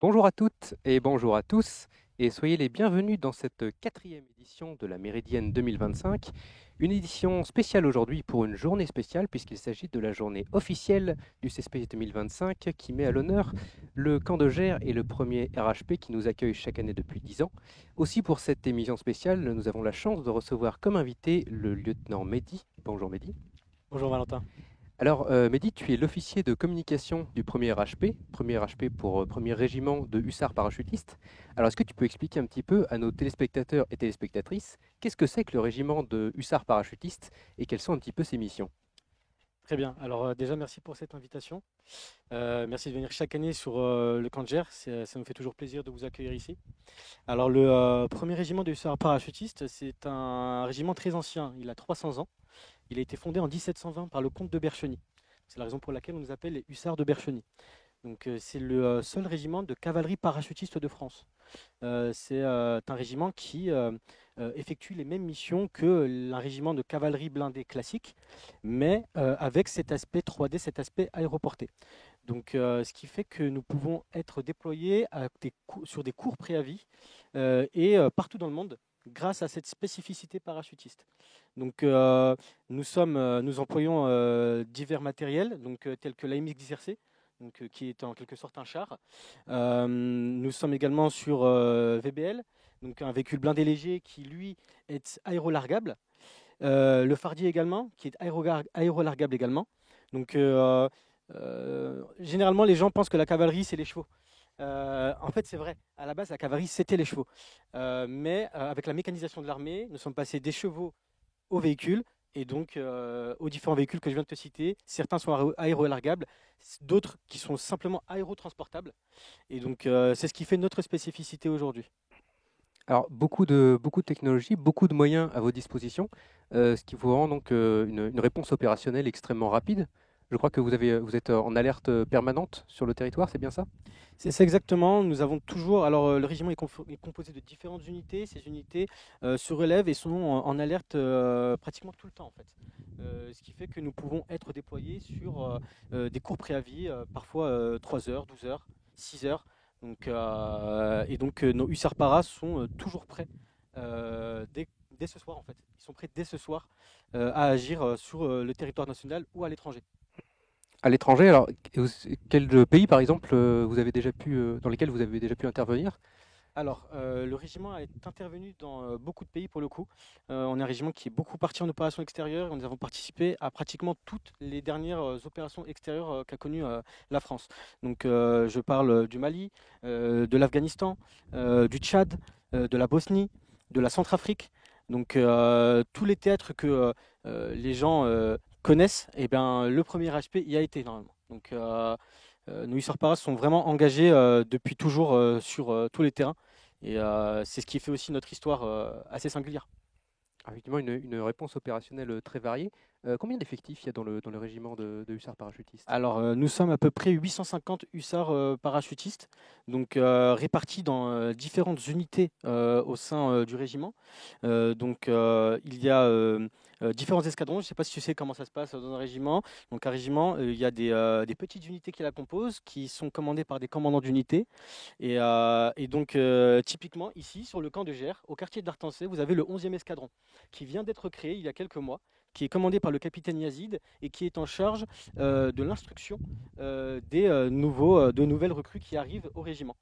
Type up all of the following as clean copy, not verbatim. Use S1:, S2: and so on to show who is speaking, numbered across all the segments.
S1: Bonjour à toutes et bonjour à tous, et soyez les bienvenus dans cette quatrième édition de la Méridienne 2025, une édition spéciale aujourd'hui pour une journée spéciale puisqu'il s'agit de la journée officielle du CSP 2025 qui met à l'honneur le camp de Gers et le premier RHP qui nous accueille chaque année depuis 10 ans. Aussi pour cette émission spéciale, nous avons la chance de recevoir comme invité le lieutenant Mehdi. Bonjour Mehdi.
S2: Bonjour Valentin.
S1: Alors, Mehdi, tu es l'officier de communication du premier RHP pour premier régiment de hussards parachutistes. Alors, est-ce que tu peux expliquer un petit peu à nos téléspectateurs et téléspectatrices qu'est-ce que c'est que le régiment de hussards parachutistes et quelles sont un petit peu ses missions?
S2: Très bien. Alors déjà, merci pour cette invitation. Merci de venir chaque année sur le camp de Gers. Ça me fait toujours plaisir de vous accueillir ici. Alors le premier régiment de hussards parachutistes, c'est un régiment très ancien. Il a 300 ans. Il a été fondé en 1720 par le comte de Bercheny. C'est la raison pour laquelle on nous appelle les hussards de Bercheny. Donc c'est le seul régiment de cavalerie parachutiste de France. C'est un régiment qui effectue les mêmes missions que un régiment de cavalerie blindée classique, mais avec cet aspect 3D, cet aspect aéroporté. Donc, ce qui fait que nous pouvons être déployés sur des courts préavis et partout dans le monde grâce à cette spécificité parachutiste. Donc, nous employons divers matériels, donc, tels que l'AMX-10RC, donc, qui est en quelque sorte un char. Nous sommes également sur VBL, donc un véhicule blindé léger qui, lui, est aérolargable. Le Fardier également, qui est aérolargable également. Donc, généralement, les gens pensent que la cavalerie, c'est les chevaux. En fait, c'est vrai. À la base, la cavalerie, c'était les chevaux. Mais avec la mécanisation de l'armée, nous sommes passés des chevaux aux véhicules et donc aux différents véhicules que je viens de te citer. Certains sont aérolargables, d'autres qui sont simplement aérotransportables. Et donc, c'est ce qui fait notre spécificité aujourd'hui.
S1: Alors, beaucoup de technologies, beaucoup de moyens à vos dispositions, ce qui vous rend donc une réponse opérationnelle extrêmement rapide. Je crois que vous êtes en alerte permanente sur le territoire, c'est bien ça?
S2: C'est ça exactement. Nous avons toujours. Alors, le régiment est composé de différentes unités. Ces unités se relèvent et sont en alerte pratiquement tout le temps, en fait. Ce qui fait que nous pouvons être déployés sur des courts préavis, parfois 3 heures, 12 heures, 6 heures. Donc, nos hussards paras sont toujours prêts dès ce soir, en fait. Ils sont prêts dès ce soir à agir sur le territoire national ou à l'étranger.
S1: À l'étranger, alors quel pays par exemple vous avez déjà pu, dans lesquels vous avez déjà pu intervenir?
S2: Alors, le régiment est intervenu dans beaucoup de pays pour le coup. On est un régiment qui est beaucoup parti en opération extérieure et nous avons participé à pratiquement toutes les dernières opérations extérieures qu'a connues la France. Donc, je parle du Mali, de l'Afghanistan, du Tchad, de la Bosnie, de la Centrafrique. Donc, tous les théâtres que les gens connaissent, et ben, le premier HP y a été normalement. Donc, nos hussards paras sont vraiment engagés depuis toujours sur tous les terrains. Et c'est ce qui fait aussi notre histoire assez singulière.
S1: Effectivement, une réponse opérationnelle très variée. Combien d'effectifs il y a dans le régiment de hussards parachutistes?
S2: Alors, nous sommes à peu près 850 hussards parachutistes, donc répartis dans différentes unités au sein du régiment. Il y a différents escadrons. Je ne sais pas si tu sais comment ça se passe dans un régiment. Donc, un régiment, il y a des petites unités qui la composent, qui sont commandées par des commandants d'unités. Typiquement, ici, sur le camp de Gers, au quartier d'Artancé, vous avez le 11e escadron, qui vient d'être créé il y a quelques mois, qui est commandé par le capitaine Yazid et qui est en charge de l'instruction de nouvelles recrues qui arrivent au régiment.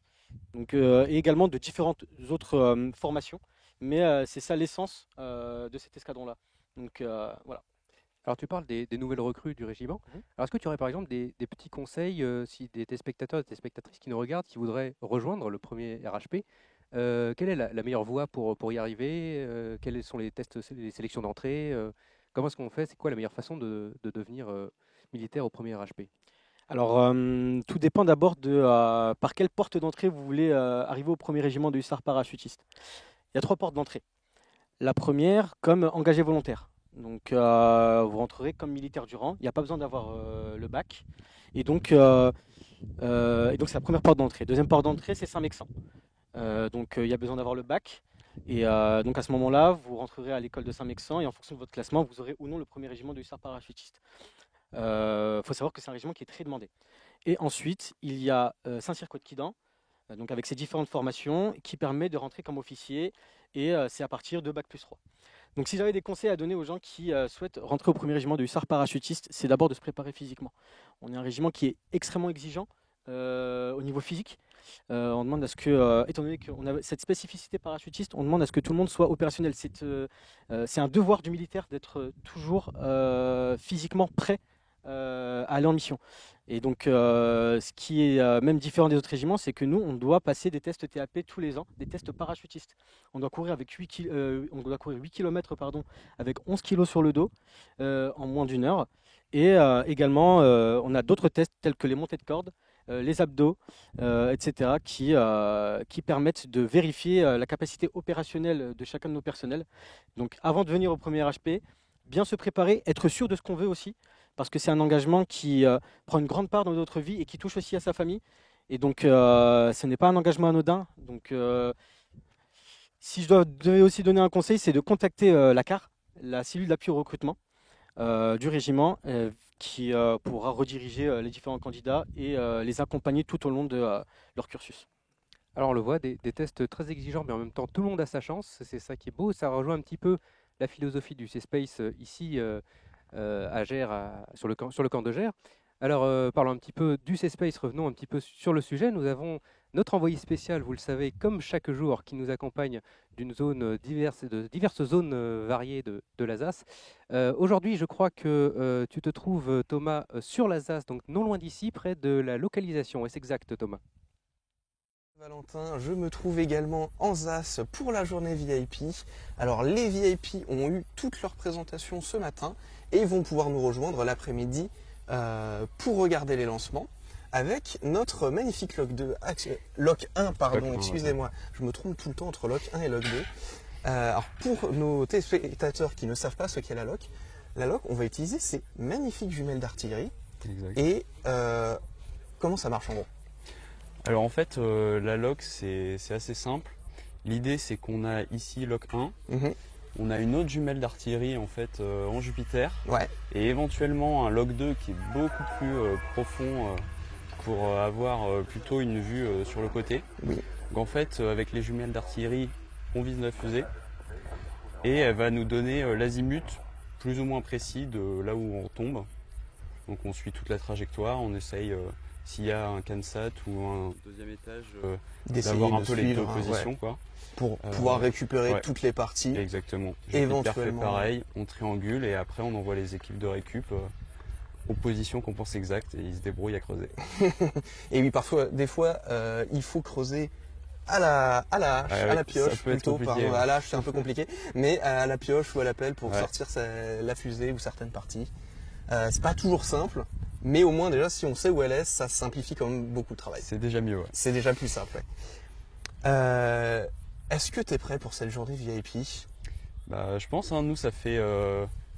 S2: Donc, et également de différentes autres formations. Mais c'est ça l'essence de cet escadron-là. Donc voilà.
S1: Alors tu parles des nouvelles recrues du régiment.
S2: Mhm.
S1: Alors est-ce que tu aurais par exemple des petits conseils si des téléspectateurs et des spectatrices qui nous regardent, qui voudraient rejoindre le premier RHP, quelle est la meilleure voie pour y arriver? Quels sont les tests, les sélections d'entrée? Comment est-ce qu'on fait? C'est quoi la meilleure façon de devenir militaire au premier RHP?
S2: Alors, tout dépend d'abord de par quelle porte d'entrée vous voulez arriver au premier régiment de hussards parachutistes. Il y a trois portes d'entrée. La première, comme engagé volontaire. Donc, vous rentrerez comme militaire du rang. Il n'y a pas besoin d'avoir le bac. Et donc, c'est la première porte d'entrée. Deuxième porte d'entrée, c'est Saint-Mexan. Il y a besoin d'avoir le bac. Et donc, à ce moment-là, vous rentrerez à l'école de Saint-Mexan et en fonction de votre classement, vous aurez ou non le premier régiment de hussards parachutistes. Il faut savoir que c'est un régiment qui est très demandé. Et ensuite, il y a Saint-Cyr-Côte-Quidan, donc avec ces différentes formations qui permet de rentrer comme officier et c'est à partir de Bac+3. Donc si j'avais des conseils à donner aux gens qui souhaitent rentrer au premier régiment de hussards parachutistes, c'est d'abord de se préparer physiquement. On est un régiment qui est extrêmement exigeant au niveau physique. On demande à ce que, étant donné qu'on a cette spécificité parachutiste, on demande à ce que tout le monde soit opérationnel. C'est un devoir du militaire d'être toujours physiquement prêt à aller en mission. Et donc, ce qui est même différent des autres régiments, c'est que nous, on doit passer des tests TAP tous les ans, des tests parachutistes. On doit courir avec 8 km pardon, avec 11 kg sur le dos en moins d'une heure. Et également, on a d'autres tests tels que les montées de corde, les abdos, etc., qui permettent de vérifier la capacité opérationnelle de chacun de nos personnels. Donc, avant de venir au premier HP, bien se préparer, être sûr de ce qu'on veut aussi, parce que c'est un engagement qui prend une grande part dans notre vie et qui touche aussi à sa famille. Et donc, ce n'est pas un engagement anodin. Donc, si je devais aussi donner un conseil, c'est de contacter la CAR, la cellule d'appui au recrutement du régiment, qui pourra rediriger les différents candidats et les accompagner tout au long de leur cursus.
S1: Alors on le voit, des tests très exigeants, mais en même temps tout le monde a sa chance, c'est ça qui est beau, ça rejoint un petit peu la philosophie du C-Space ici à Gers, sur le camp de Gers. Alors parlons un petit peu du C-Space, revenons un petit peu sur le sujet. Nous avons notre envoyé spécial, vous le savez, comme chaque jour, qui nous accompagne de diverses zones variées de l'Alsace. Aujourd'hui, je crois que tu te trouves, Thomas, sur l'Alsace, donc non loin d'ici, près de la localisation. Est-ce exact, Thomas?
S3: Valentin, je me trouve également en ZAS pour la journée VIP. Alors les VIP ont eu toutes leurs présentations ce matin et vont pouvoir nous rejoindre l'après-midi pour regarder les lancements avec notre magnifique Lock 1, pardon, excusez-moi, je me trompe tout le temps entre Lock 1 et Lock 2. Alors pour nos téléspectateurs qui ne savent pas ce qu'est la Lock, on va utiliser ces magnifiques jumelles d'artillerie. Et comment ça marche en gros?
S4: Alors en fait, la lock c'est assez simple. L'idée c'est qu'on a ici lock 1, on a une autre jumelle d'artillerie en fait en Jupiter, et éventuellement un lock 2 qui est beaucoup plus profond pour avoir plutôt une vue sur le côté. Donc en fait, avec les jumelles d'artillerie, on vise la fusée et elle va nous donner l'azimut plus ou moins précis de là où on tombe. Donc on suit toute la trajectoire, on essaye s'il y a un CANSAT ou un deuxième étage, d'avoir un peu les deux positions, quoi.
S3: Pour pouvoir récupérer toutes les parties.
S4: Exactement.
S3: Éventuellement.
S4: Fait pareil, on triangule et après on envoie les équipes de récup aux positions qu'on pense exactes et ils se débrouillent à creuser.
S3: Et oui, des fois, il faut creuser à la hache, à la pioche plutôt, pardon, à la hache c'est un peu compliqué, mais à la pioche ou à la pelle pour sortir la fusée ou certaines parties. C'est pas toujours simple. Mais au moins déjà si on sait où elle est, ça simplifie quand même beaucoup le travail.
S4: C'est déjà mieux.
S3: C'est déjà plus simple. Est-ce que tu es prêt pour cette journée VIP?
S4: Bah, je pense, nous ça fait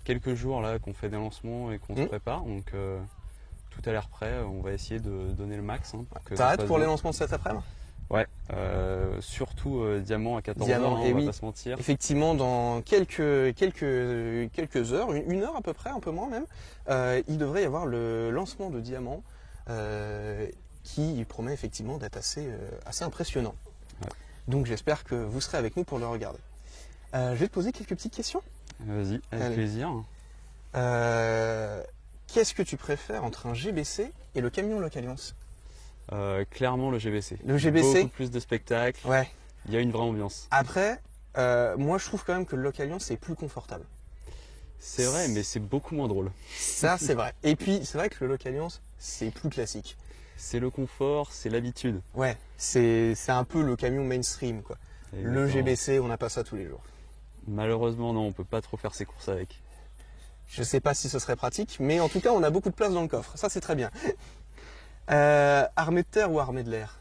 S4: quelques jours là qu'on fait des lancements et qu'on se prépare, donc tout a l'air prêt, on va essayer de donner le max.
S3: T'as hâte pour les lancements de cet après-midi?
S4: Ouais, surtout Diamant à 14h, on va pas se mentir.
S3: Effectivement, dans quelques heures, une heure à peu près, un peu moins même, il devrait y avoir le lancement de Diamant qui promet effectivement d'être assez impressionnant. Donc j'espère que vous serez avec nous pour le regarder. Je vais te poser quelques petites questions.
S4: Vas-y, avec plaisir.
S3: Qu'est-ce que tu préfères entre un GBC et le camion Lock Alliance?
S4: Clairement le GBC.
S3: Le GBC,
S4: beaucoup plus de spectacles. Il y a une vraie ambiance.
S3: Après, moi je trouve quand même que le Lock Alliance est plus confortable.
S4: C'est vrai, mais c'est beaucoup moins drôle.
S3: Ça c'est vrai. Et puis c'est vrai que le Lock Alliance c'est plus classique.
S4: C'est le confort, c'est l'habitude.
S3: Ouais, c'est un peu le camion mainstream quoi. Exactement. Le GBC, on n'a pas ça tous les jours.
S4: Malheureusement non, on peut pas trop faire ses courses avec.
S3: Je sais pas si ce serait pratique, mais en tout cas on a beaucoup de place dans le coffre. Ça c'est très bien. Armée de terre ou armée de l'air?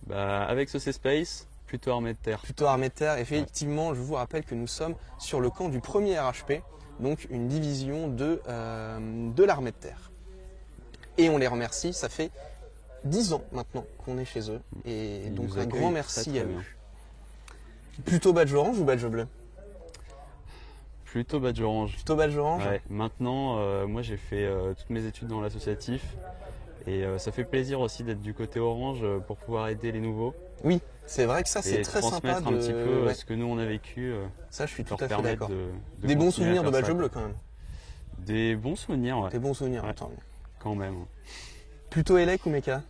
S4: Bah, avec ce C-Space, plutôt armée de terre.
S3: Plutôt armée de terre. Effectivement, je vous rappelle que nous sommes sur le camp du premier RHP, donc une division de l'armée de terre. Et on les remercie, ça fait 10 ans maintenant qu'on est chez eux. Et donc un grand merci à eux. Plutôt badge orange ou badge bleu?
S4: Plutôt badge orange.
S3: Plutôt badge orange.
S4: Ouais. Maintenant, moi j'ai fait toutes mes études dans l'associatif. Et ça fait plaisir aussi d'être du côté orange pour pouvoir aider les nouveaux.
S3: Oui, c'est vrai que ça c'est très sympa
S4: transmettre un petit peu ce que nous on a vécu.
S3: Ça je suis tout à fait d'accord.
S4: De
S3: des bons souvenirs de badge bleu quand même.
S4: Des bons souvenirs, ouais.
S3: Des bons souvenirs,
S4: ouais.
S3: Attends.
S4: Quand même.
S3: Plutôt Elec ou Mecha?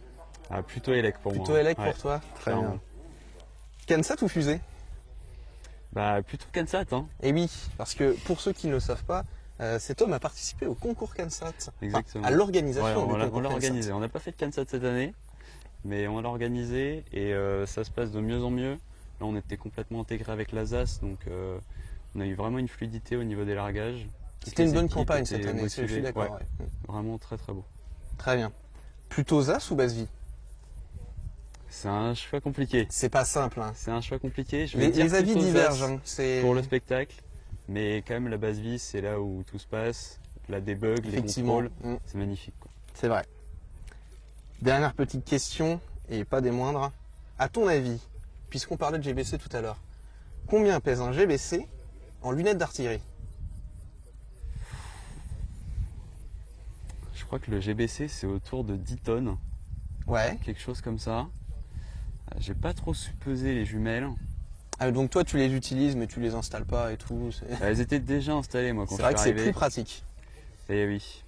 S4: Ah, plutôt Elec pour moi.
S3: Plutôt Elec pour toi? Très bien. Kansat ou fusée?
S4: Bah plutôt Kansat, hein.
S3: Et oui, parce que pour ceux qui ne le savent pas, cet homme a participé au concours Kansat.
S4: Exactement.
S3: À l'organisation
S4: du concours. On l'a organisé. On n'a pas fait de Kansat cette année, mais on l'a organisé et ça se passe de mieux en mieux. Là, on était complètement intégré avec l'Alsace, donc on a eu vraiment une fluidité au niveau des largages.
S3: C'était une bonne campagne cette année, je suis d'accord.
S4: Ouais. Vraiment très très beau.
S3: Très bien. Plutôt ZAS ou Basse-Vie?
S4: C'est un choix compliqué.
S3: C'est pas simple. Hein.
S4: C'est un choix compliqué.
S3: Les avis divergent. Hein.
S4: Pour le spectacle, mais quand même la Basse-Vie, c'est là où tout se passe. La debug, les contrôles, c'est magnifique.
S3: C'est vrai. Dernière petite question, et pas des moindres. À ton avis, puisqu'on parlait de GBC tout à l'heure, combien pèse un GBC en lunettes d'artillerie?
S4: Je crois que le GBC, c'est autour de 10 tonnes.
S3: Ouais.
S4: Quelque chose comme ça. J'ai pas trop su peser les jumelles.
S3: Ah, donc toi, tu les utilises, mais tu les installes pas et tout.
S4: Elles étaient déjà installées, moi, quand je suis arrivé.
S3: C'est vrai que c'est plus pratique.
S4: Eh oui.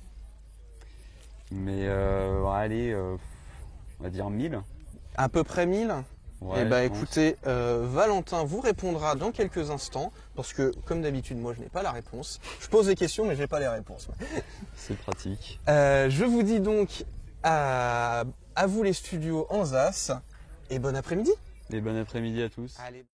S4: Mais allez, on va dire 1000.
S3: À peu près 1000.
S4: Ouais,
S3: eh ben écoutez, Valentin vous répondra dans quelques instants, parce que comme d'habitude, moi je n'ai pas la réponse. Je pose des questions, mais je n'ai pas les réponses.
S4: C'est pratique.
S3: Je vous dis donc à vous les studios en ZAS, et bon après-midi.
S4: Et bon après-midi à tous.
S3: Allez.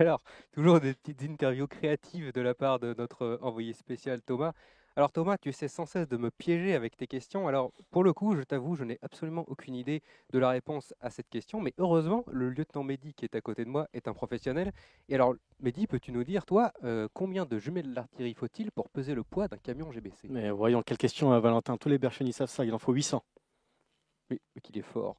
S1: Alors, toujours des petites interviews créatives de la part de notre envoyé spécial Thomas. Alors Thomas, tu essaies sans cesse de me piéger avec tes questions. Alors pour le coup, je t'avoue, je n'ai absolument aucune idée de la réponse à cette question. Mais heureusement, le lieutenant Mehdi qui est à côté de moi est un professionnel. Et alors Mehdi, peux-tu nous dire, toi, combien de jumelles d'artillerie faut-il pour peser le poids d'un camion GBC?
S2: Mais voyons, quelle question, Valentin. Tous les berchonniers savent ça, il en faut 800.
S1: Mais qu'il est fort.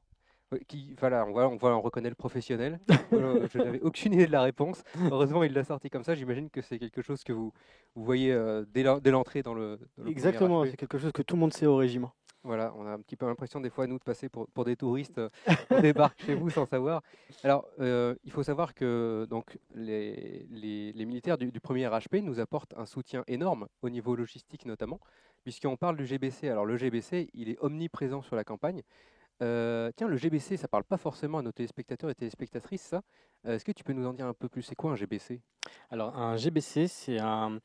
S1: Voilà, on reconnaît le professionnel. Je n'avais aucune idée de la réponse. Heureusement, il l'a sorti comme ça. J'imagine que c'est quelque chose que vous voyez dès l'entrée dans le
S2: Exactement, c'est quelque chose que tout le monde sait au régiment.
S1: Voilà, on a un petit peu l'impression des fois, nous, de passer pour des touristes qui débarquent chez vous sans savoir. Alors, il faut savoir que donc, les militaires du 1er RHP nous apportent un soutien énorme au niveau logistique notamment, puisqu'on parle du GBC. Alors, le GBC, il est omniprésent sur la campagne. Tiens, le GBC, ça parle pas forcément à nos téléspectateurs et téléspectatrices, ça. Est-ce que tu peux nous en dire un peu plus? C'est quoi un GBC?
S2: Alors, un GBC, c'est on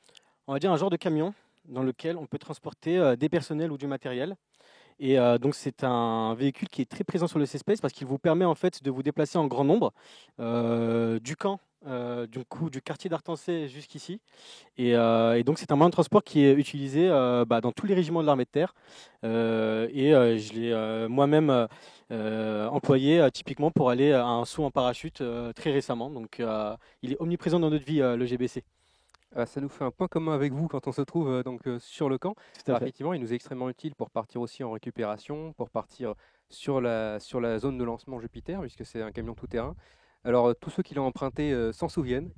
S2: va dire un genre de camion dans lequel on peut transporter des personnels ou du matériel. Et donc, c'est un véhicule qui est très présent sur le C-Space parce qu'il vous permet en fait de vous déplacer en grand nombre du camp. Du quartier d'Artancé jusqu'ici. Et donc, c'est un moyen de transport qui est utilisé dans tous les régiments de l'armée de terre. Je l'ai moi-même employé typiquement pour aller à un saut en parachute très récemment. Donc, il est omniprésent dans notre vie, le GBC.
S1: Ça nous fait un point commun avec vous quand on se trouve sur le camp. Effectivement, il nous est extrêmement utile pour partir aussi en récupération, pour partir sur la zone de lancement Jupiter, puisque c'est un camion tout-terrain. Alors, tous ceux qui l'ont emprunté s'en souviennent,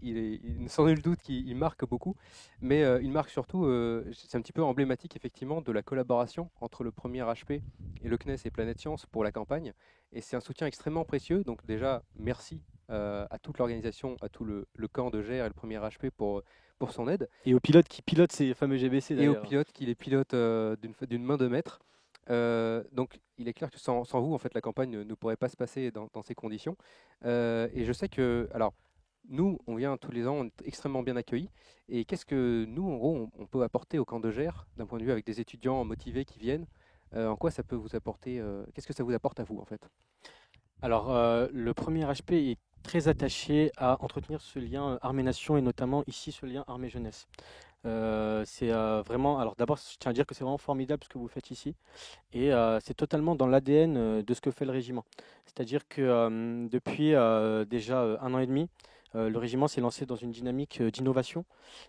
S1: sans nul doute qu'il marque beaucoup, mais il marque surtout, c'est un petit peu emblématique effectivement de la collaboration entre le 1er HP et le CNES et Planète Science pour la campagne, et c'est un soutien extrêmement précieux, donc déjà merci à toute l'organisation, à tout le camp de GER et le 1er HP pour son aide.
S2: Et aux pilotes qui pilotent ces fameux GBC d'ailleurs.
S1: Et aux pilotes qui les pilotent d'une main de maître. Donc il est clair que sans vous, en fait, la campagne ne pourrait pas se passer dans ces conditions. Et je sais que, alors, nous, on vient tous les ans, on est extrêmement bien accueillis. Et qu'est-ce que nous, en gros, on peut apporter au camp de GER, d'un point de vue avec des étudiants motivés qui viennent? En quoi ça peut vous apporter? Qu'est-ce que ça vous apporte à vous, en fait?
S2: Alors, le 1er HP est très attaché à entretenir ce lien armée-nation et notamment ici ce lien armée-jeunesse. C'est vraiment, alors d'abord je tiens à dire que c'est vraiment formidable ce que vous faites ici et c'est totalement dans l'ADN de ce que fait le régiment. C'est-à-dire que depuis déjà 1 an et demi, le régiment s'est lancé dans une dynamique d'innovation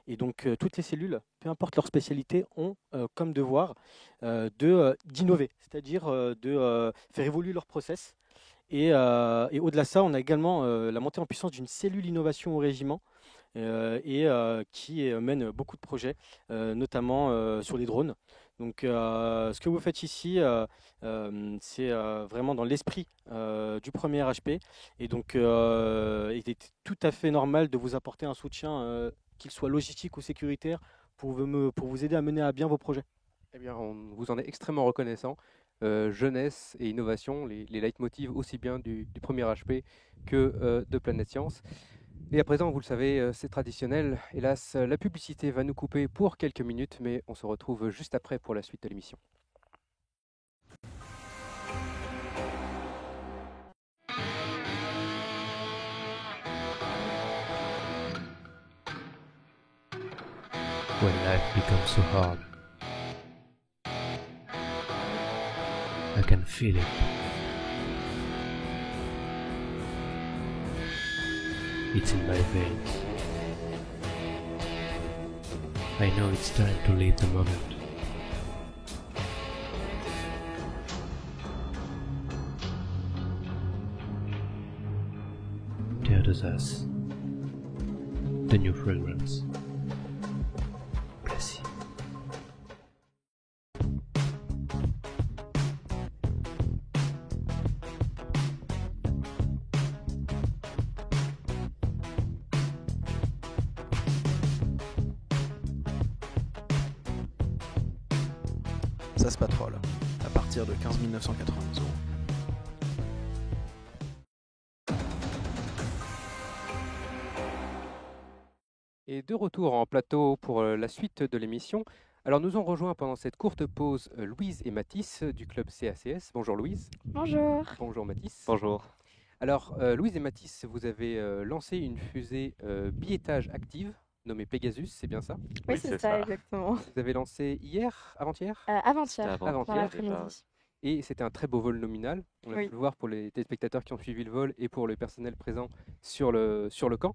S2: et donc toutes les cellules, peu importe leur spécialité, ont comme devoir d'innover, c'est-à-dire de faire évoluer leur process. Et au-delà de ça, on a également la montée en puissance d'une cellule innovation au régiment qui mène beaucoup de projets, notamment sur les drones. Donc, ce que vous faites ici, c'est vraiment dans l'esprit du premier HP. Et donc, il est tout à fait normal de vous apporter un soutien, qu'il soit logistique ou sécuritaire, pour vous aider à mener à bien vos projets.
S1: Eh bien, on vous en est extrêmement reconnaissant. Jeunesse et innovation, les leitmotivs aussi bien du premier HP que de Planète Science. Et à présent, vous le savez, c'est traditionnel. Hélas, la publicité va nous couper pour quelques minutes, mais on se retrouve juste après pour la suite de l'émission.
S5: When life becomes so hard, I can feel it. It's in my veins. I know it's time to leave the moment. Theodosias, the new fragrance. Bless you.
S3: Ça se patrole, à partir de 15 980 €.
S1: Et de retour en plateau pour la suite de l'émission. Alors nous ont rejoint pendant cette courte pause Louise et Mathis du club CACS. Bonjour Louise.
S6: Bonjour.
S1: Bonjour Mathis.
S4: Bonjour.
S1: Alors Louise et Mathis, vous avez lancé une fusée biétage active nommée Pegasus, c'est bien ça?
S6: Oui, c'est ça, exactement.
S1: Vous avez lancé hier, avant-hier?
S6: Avant-hier,
S1: Avant-hier,
S6: dans l'après-midi.
S1: Et c'était un très beau vol nominal. On a pu le voir pour les téléspectateurs qui ont suivi le vol et pour le personnel présent sur le camp.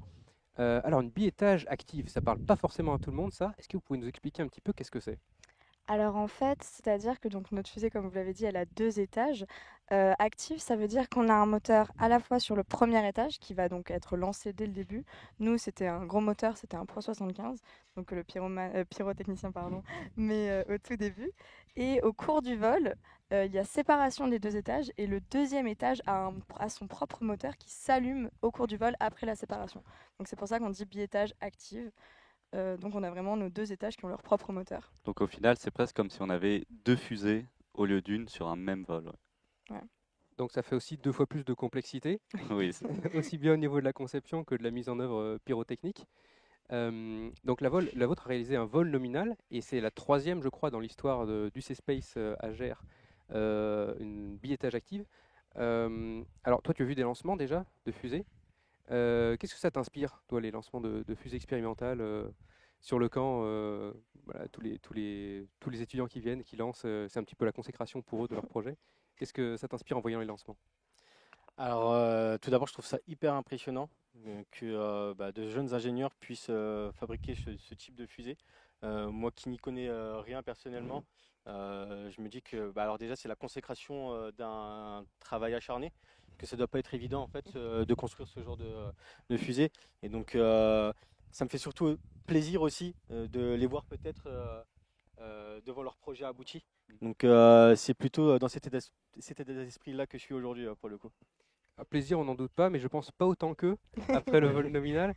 S1: Alors, une biétage active, ça parle pas forcément à tout le monde, ça. Est-ce que vous pouvez nous expliquer un petit peu qu'est-ce que c'est?
S6: Alors en fait, c'est-à-dire que donc notre fusée, comme vous l'avez dit, elle a 2 étages. Active, ça veut dire qu'on a un moteur à la fois sur le premier étage qui va donc être lancé dès le début. Nous, c'était un gros moteur, c'était un Pro 75, donc le pyrotechnicien, pardon, mais au tout début. Et au cours du vol, il y a séparation des 2 étages et le deuxième étage a son propre moteur qui s'allume au cours du vol après la séparation. Donc c'est pour ça qu'on dit biétage active. Donc on a vraiment nos 2 étages qui ont leur propre moteur.
S7: Donc au final, c'est presque comme si on avait 2 fusées au lieu d'une sur un même vol.
S6: Ouais.
S1: Donc ça fait aussi 2 fois plus de complexité,
S7: Oui.
S1: aussi bien au niveau de la conception que de la mise en œuvre pyrotechnique. Donc la vôtre a réalisé un vol nominal et c'est la 3e, je crois, dans l'histoire du C-Space à Gers, une biétage active. Alors toi, tu as vu des lancements déjà de fusées. Qu'est-ce que ça t'inspire, toi, les lancements de fusées expérimentales sur le camp? Voilà, tous les étudiants qui viennent, qui lancent, c'est un petit peu la consécration pour eux de leur projet. Qu'est-ce que ça t'inspire en voyant les lancements?
S2: Alors, tout d'abord, je trouve ça hyper impressionnant que de jeunes ingénieurs puissent fabriquer ce type de fusée. Moi qui n'y connais rien personnellement, je me dis que alors déjà, c'est la consécration d'un travail acharné, que ça ne doit pas être évident en fait de construire ce genre de fusée. Et donc, ça me fait surtout plaisir aussi de les voir peut-être devant leur projet abouti. Donc, c'est plutôt dans cet état d'esprit-là que je suis aujourd'hui pour le coup.
S1: Un plaisir, on n'en doute pas, mais je pense pas autant qu'eux après le vol nominal.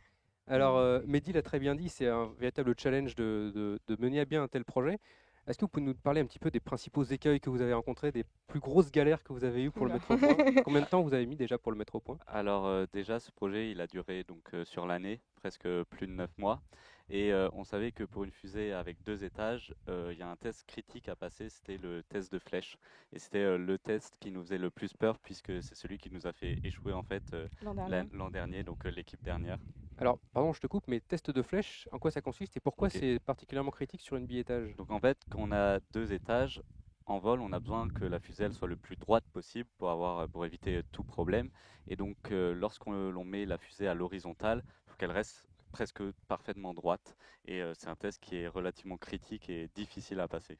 S1: Alors, Mehdi l'a très bien dit, c'est un véritable challenge de mener à bien un tel projet. Est-ce que vous pouvez nous parler un petit peu des principaux écueils que vous avez rencontrés, des plus grosses galères que vous avez eues pour le mettre au point? Combien de temps vous avez mis déjà pour le mettre au point?
S7: Alors déjà, ce projet, il a duré donc sur l'année, presque plus de 9 mois. Et on savait que pour une fusée avec 2 étages, il y a un test critique à passer, c'était le test de flèche. Et c'était le test qui nous faisait le plus peur, puisque c'est celui qui nous a fait échouer en fait l'an dernier, donc l'équipe dernière.
S1: Alors, pardon, je te coupe, mais test de flèche, en quoi ça consiste et pourquoi c'est particulièrement critique sur une biétage?
S7: Donc en fait, quand on a 2 étages, en vol, on a besoin que la fusée elle soit le plus droite possible pour éviter tout problème. Et donc lorsqu'on met la fusée à l'horizontale, il faut qu'elle reste presque parfaitement droite. Et c'est un test qui est relativement critique et difficile à passer.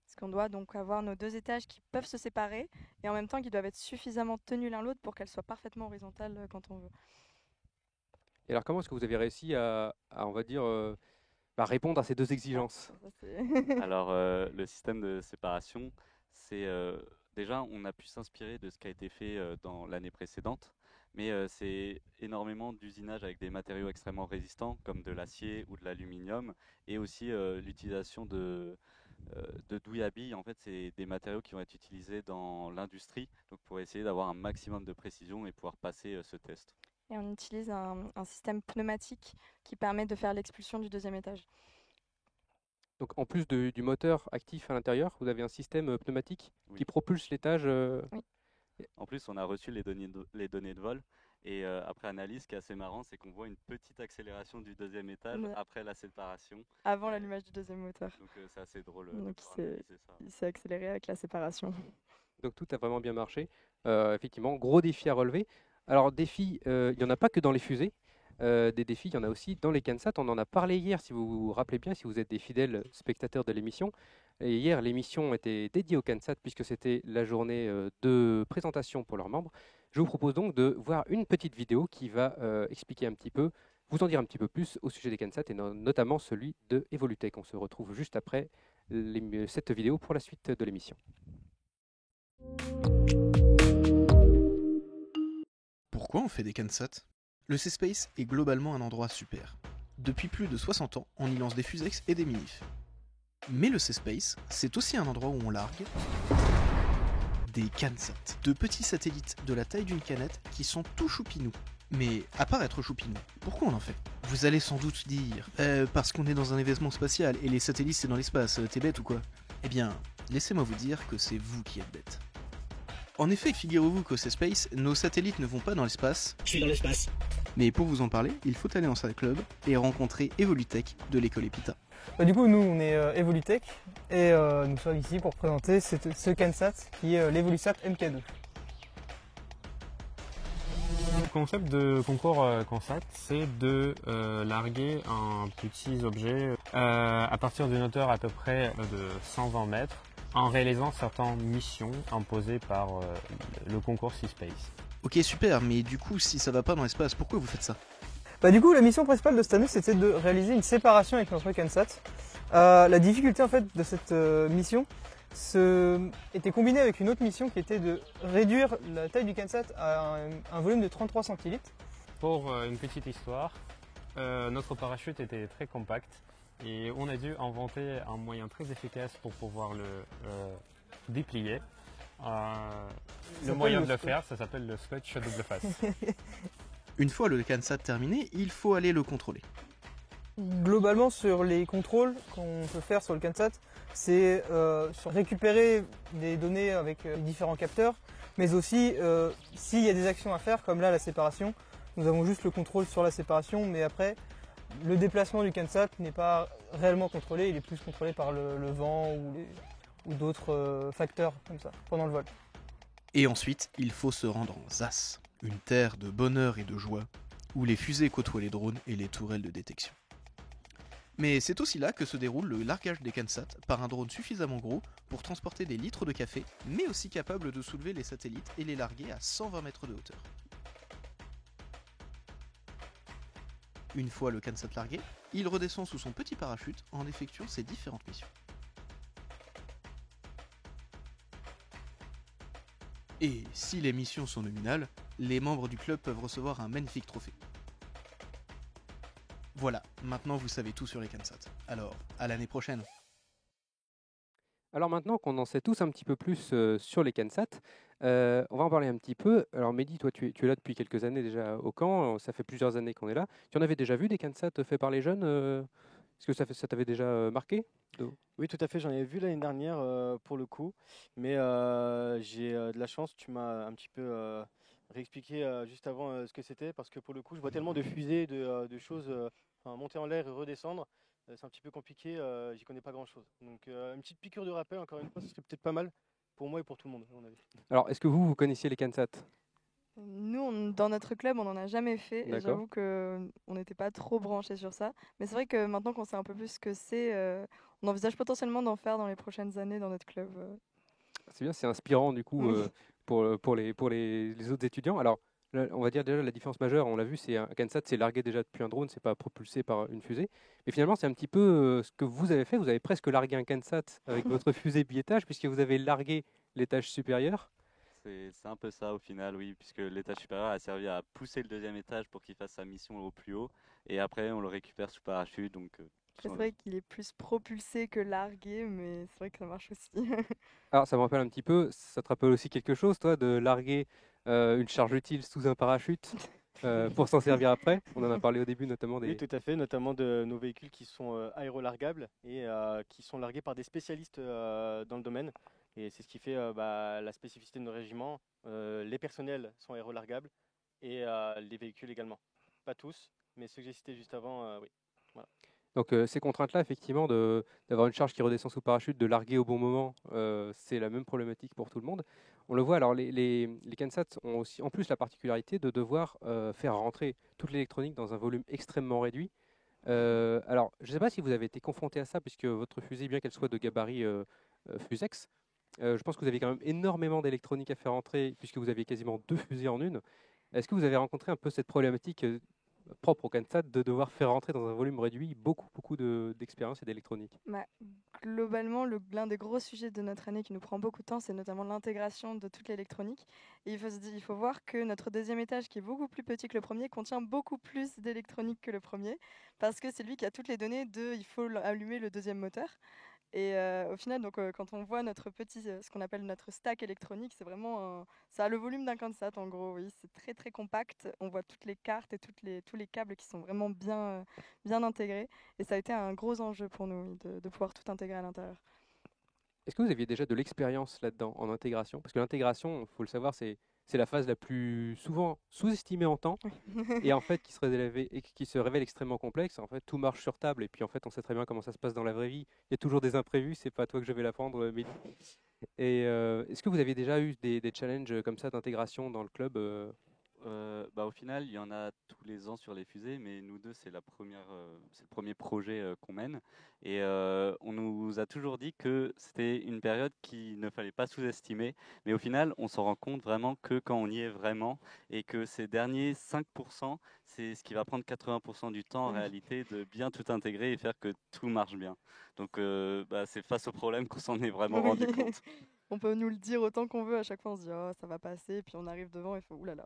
S6: Parce qu'on doit donc avoir nos 2 étages qui peuvent se séparer et en même temps qui doivent être suffisamment tenus l'un l'autre pour qu'elles soient parfaitement horizontales quand on veut.
S1: Et alors, comment est-ce que vous avez réussi à on va dire, va répondre à ces deux exigences?
S7: Alors, le système de séparation, c'est déjà, on a pu s'inspirer de ce qui a été fait dans l'année précédente, mais c'est énormément d'usinage avec des matériaux extrêmement résistants, comme de l'acier ou de l'aluminium, et aussi l'utilisation de douilles à billes. En fait, c'est des matériaux qui vont être utilisés dans l'industrie, donc pour essayer d'avoir un maximum de précision et pouvoir passer ce test.
S6: Et on utilise un système pneumatique qui permet de faire l'expulsion du deuxième étage.
S1: Donc en plus du moteur actif à l'intérieur, vous avez un système pneumatique qui propulse l'étage.
S6: Oui.
S7: En plus, on a reçu les données de vol. Et après analyse, ce qui est assez marrant, c'est qu'on voit une petite accélération du deuxième étage après la séparation.
S6: Avant l'allumage du deuxième moteur.
S7: Donc c'est assez drôle.
S6: Donc il s'est accéléré avec la séparation.
S1: Donc tout a vraiment bien marché. Effectivement, gros défi à relever. Alors défi, il n'y en a pas que dans les fusées. Des défis, il y en a aussi dans les CANSAT. On en a parlé hier, si vous vous rappelez bien, si vous êtes des fidèles spectateurs de l'émission. Et hier, l'émission était dédiée aux CANSAT puisque c'était la journée de présentation pour leurs membres. Je vous propose donc de voir une petite vidéo qui va expliquer un petit peu, vous en dire un petit peu plus au sujet des CANSAT et notamment celui de Evolutech. On se retrouve juste après cette vidéo pour la suite de l'émission.
S3: Pourquoi on fait des CANSAT ? Le C-Space est globalement un endroit super. Depuis plus de 60 ans, on y lance des fusex et des minifs. Mais le C-Space, c'est aussi un endroit où on largue des CANSAT, de petits satellites de la taille d'une canette qui sont tout choupinous. Mais à part être choupinous, pourquoi on en fait ? Vous allez sans doute dire parce qu'on est dans un événement spatial et les satellites c'est dans l'espace, t'es bête ou quoi ? Eh bien, laissez-moi vous dire que c'est vous qui êtes bête. En effet, figurez-vous qu'au C-Space, nos satellites ne vont pas dans l'espace.
S8: Je suis dans l'espace.
S3: Mais pour vous en parler, il faut aller en salle club et rencontrer Evolutech de l'école EPITA.
S9: Du coup, nous, on est Evolutech et nous sommes ici pour présenter ce CANSAT qui est l'Evolusat MK2.
S10: Le concept de concours CANSAT, c'est de larguer un petit objet à partir d'une hauteur à peu près de 120 mètres en réalisant certaines missions imposées par le concours C-Space.
S3: Ok, super, mais du coup, si ça va pas dans l'espace, pourquoi vous faites ça ?
S9: Du coup, la mission principale de cette année, c'était de réaliser une séparation avec notre CANSAT. La difficulté en fait de cette mission était combinée avec une autre mission qui était de réduire la taille du CANSAT à un volume de 33 centilitres.
S10: Pour une petite histoire, notre parachute était très compact et on a dû inventer un moyen très efficace pour pouvoir le déplier. Le moyen de le faire, ça s'appelle le scotch double face.
S3: Une fois le CANSAT terminé, il faut aller le contrôler.
S9: Globalement, sur les contrôles qu'on peut faire sur le CANSAT, c'est récupérer des données avec les différents capteurs, mais aussi s'il y a des actions à faire, comme là la séparation, nous avons juste le contrôle sur la séparation, mais après, le déplacement du CANSAT n'est pas réellement contrôlé, il est plus contrôlé par le vent ou d'autres facteurs comme ça pendant le vol.
S3: Et ensuite, il faut se rendre en ZAS, une terre de bonheur et de joie, où les fusées côtoient les drones et les tourelles de détection. Mais c'est aussi là que se déroule le largage des CANSAT par un drone suffisamment gros pour transporter des litres de café, mais aussi capable de soulever les satellites et les larguer à 120 mètres de hauteur. Une fois le CANSAT largué, il redescend sous son petit parachute en effectuant ses différentes missions. Et si les missions sont nominales, les membres du club peuvent recevoir un magnifique trophée. Voilà, maintenant vous savez tout sur les CANSAT. Alors, à l'année prochaine.
S1: Alors maintenant qu'on en sait tous un petit peu plus sur les CANSAT, on va en parler un petit peu. Alors Mehdi, toi tu es là depuis quelques années déjà au camp, ça fait plusieurs années qu'on est là. Tu en avais déjà vu des CANSAT faits par les jeunes Est-ce que ça t'avait déjà marqué ?
S2: Oui, tout à fait, j'en avais vu l'année dernière pour le coup, mais j'ai de la chance, tu m'as un petit peu réexpliqué juste avant ce que c'était, parce que pour le coup je vois tellement de fusées, de choses monter en l'air et redescendre, c'est un petit peu compliqué, j'y connais pas grand chose. Donc une petite piqûre de rappel, encore une fois, ce serait peut-être pas mal pour moi et pour tout le monde, à mon avis.
S1: Alors, est-ce que vous connaissiez les CANSAT ?
S6: Nous, dans notre club, on n'en a jamais fait. Et j'avoue qu'on n'était pas trop branchés sur ça. Mais c'est vrai que maintenant qu'on sait un peu plus ce que c'est, on envisage potentiellement d'en faire dans les prochaines années dans notre club.
S1: C'est bien, c'est inspirant du coup pour les autres étudiants. Alors, on va dire déjà la différence majeure, on l'a vu, c'est un CanSat, c'est largué déjà depuis un drone, c'est pas propulsé par une fusée. Mais finalement, c'est un petit peu ce que vous avez fait. Vous avez presque largué un CanSat avec votre fusée biétage, puisque vous avez largué l'étage supérieur.
S7: C'est un peu ça au final, oui, puisque l'étage supérieur a servi à pousser le deuxième étage pour qu'il fasse sa mission au plus haut, et après on le récupère sous parachute. Donc,
S6: c'est vrai qu'il est plus propulsé que largué, mais c'est vrai que ça marche aussi.
S1: Alors ça me rappelle un petit peu, ça te rappelle aussi quelque chose, toi, de larguer une charge utile sous un parachute pour s'en servir après? On en a parlé au début notamment des...
S2: Oui, tout à fait, notamment de nos véhicules qui sont aérolargables et qui sont largués par des spécialistes dans le domaine. Et c'est ce qui fait la spécificité de nos régiments. Les personnels sont aérolargables et les véhicules également. Pas tous, mais ceux que j'ai cités juste avant, oui. Voilà.
S1: Donc ces contraintes-là, effectivement, d'avoir une charge qui redescend sous parachute, de larguer au bon moment, c'est la même problématique pour tout le monde. On le voit, alors les CanSats ont aussi en plus la particularité de devoir faire rentrer toute l'électronique dans un volume extrêmement réduit. Alors, je ne sais pas si vous avez été confronté à ça, puisque votre fusée, bien qu'elle soit de gabarit Fusex, je pense que vous avez quand même énormément d'électronique à faire rentrer, puisque vous aviez quasiment 2 fusées en une. Est-ce que vous avez rencontré un peu cette problématique propre au CanSat de devoir faire rentrer dans un volume réduit beaucoup d'expérience et d'électronique?
S6: Globalement, l'un des gros sujets de notre année qui nous prend beaucoup de temps, c'est notamment l'intégration de toute l'électronique. Et il faut voir que notre deuxième étage, qui est beaucoup plus petit que le premier, contient beaucoup plus d'électronique que le premier, parce que c'est lui qui a toutes les données il faut allumer le deuxième moteur. Et au final, donc, quand on voit notre ce qu'on appelle notre stack électronique, c'est vraiment ça a le volume d'un CanSat en gros, oui. C'est très très compact. On voit toutes les cartes et tous les câbles qui sont vraiment bien intégrés. Et ça a été un gros enjeu pour nous, oui, de pouvoir tout intégrer à l'intérieur.
S1: Est-ce que vous aviez déjà de l'expérience là-dedans, en intégration? Parce que l'intégration, il faut le savoir, c'est la phase la plus souvent sous-estimée en temps et en fait qui se révèle extrêmement complexe. En fait, tout marche sur table et puis en fait, on sait très bien comment ça se passe dans la vraie vie. Il y a toujours des imprévus, c'est pas à toi que je vais l'apprendre, Mehdi. Et est-ce que vous avez déjà eu des challenges comme ça d'intégration dans le club?
S7: Au final, il y en a tous les ans sur les fusées, mais nous deux, c'est le premier projet qu'on mène. Et on nous a toujours dit que c'était une période qu'il ne fallait pas sous-estimer. Mais au final, on s'en rend compte vraiment que quand on y est vraiment, et que ces derniers 5%, c'est ce qui va prendre 80% du temps en réalité de bien tout intégrer et faire que tout marche bien. Donc c'est face au problème qu'on s'en est vraiment rendu compte.
S6: On peut nous le dire autant qu'on veut, à chaque fois on se dit oh, ça va passer, et puis on arrive devant et il faut oulala.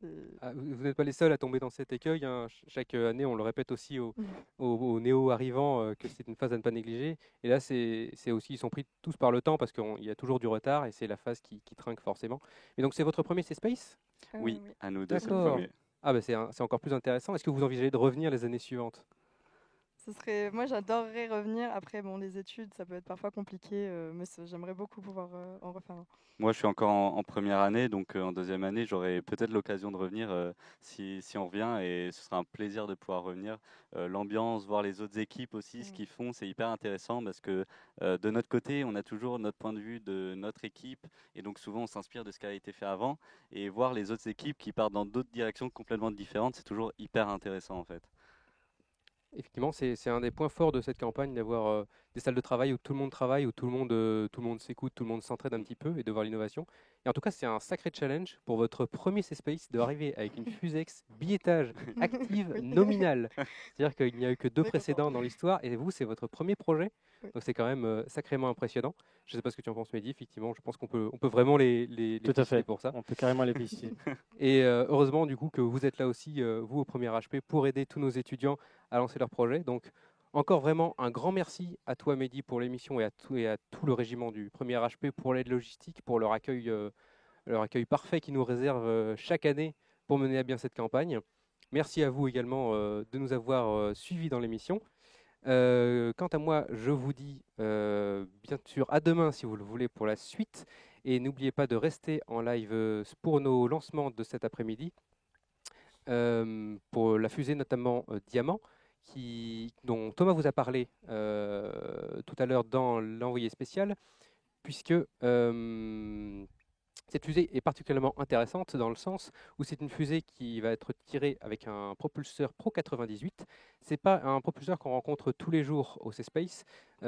S1: Vous n'êtes pas les seuls à tomber dans cet écueil, hein. Chaque année, on le répète aussi aux néo-arrivants que c'est une phase à ne pas négliger. Et là, c'est aussi, ils sont pris tous par le temps parce qu'il y a toujours du retard et c'est la phase qui trinque forcément. Et donc, c'est votre premier C-Space?
S7: Oui, à nous deux, c'est le
S1: D'accord.
S7: premier.
S1: Ah, c'est encore plus intéressant. Est-ce que vous envisagez de revenir les années suivantes?
S6: Moi, j'adorerais revenir. Après, bon, les études, ça peut être parfois compliqué, mais j'aimerais beaucoup pouvoir en refaire un.
S7: Moi, je suis encore en première année, donc en deuxième année, j'aurai peut-être l'occasion de revenir si on revient, et ce sera un plaisir de pouvoir revenir. L'ambiance, voir les autres équipes aussi, ce qu'ils font, c'est hyper intéressant parce que de notre côté, on a toujours notre point de vue de notre équipe, et donc souvent on s'inspire de ce qui a été fait avant, et voir les autres équipes qui partent dans d'autres directions complètement différentes, c'est toujours hyper intéressant en fait.
S1: Effectivement, c'est un des points forts de cette campagne d'avoir des salles de travail où tout le monde travaille, où tout le monde s'écoute, tout le monde s'entraide un petit peu et de voir l'innovation. Et en tout cas, c'est un sacré challenge pour votre premier C-Space d'arriver avec une Fusex biétage active nominale. C'est-à-dire qu'il n'y a eu que 2 précédents dans l'histoire et vous, c'est votre premier projet. Donc c'est quand même sacrément impressionnant. Je ne sais pas ce que tu en penses, Mehdi. Effectivement, je pense qu'on peut vraiment les féliciter pour ça.
S2: On peut carrément les féliciter.
S1: Et heureusement du coup que vous êtes là aussi, vous au premier HP, pour aider tous nos étudiants à lancer leur projet. Donc encore vraiment un grand merci à toi Mehdi pour l'émission et à tout le régiment du premier HP pour l'aide logistique, pour leur accueil parfait qu'ils nous réservent chaque année pour mener à bien cette campagne. Merci à vous également de nous avoir suivis dans l'émission. Quant à moi, je vous dis bien sûr à demain si vous le voulez pour la suite. Et n'oubliez pas de rester en live pour nos lancements de cet après-midi. Pour la fusée notamment Diamant, dont Thomas vous a parlé tout à l'heure dans l'envoyé spécial, puisque cette fusée est particulièrement intéressante dans le sens où c'est une fusée qui va être tirée avec un propulseur Pro 98. Ce n'est pas un propulseur qu'on rencontre tous les jours au C-Space.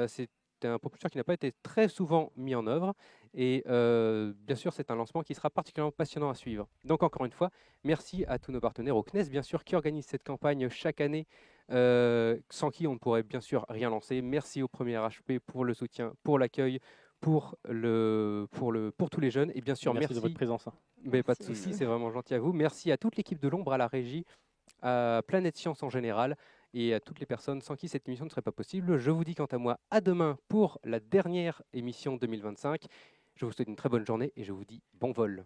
S1: C'est c'était un propulseur qui n'a pas été très souvent mis en œuvre. Et bien sûr, c'est un lancement qui sera particulièrement passionnant à suivre. Donc encore une fois, merci à tous nos partenaires, au CNES bien sûr, qui organise cette campagne chaque année, sans qui on ne pourrait bien sûr rien lancer. Merci au premier RHP pour le soutien, pour l'accueil, pour tous les jeunes. Et bien sûr,
S2: merci de votre présence.
S1: Mais pas de souci, c'est vraiment gentil à vous. Merci à toute l'équipe de l'ombre, à la régie, à Planète Science en général, et à toutes les personnes sans qui cette émission ne serait pas possible. Je vous dis quant à moi à demain pour la dernière émission 2025. Je vous souhaite une très bonne journée et je vous dis bon vol.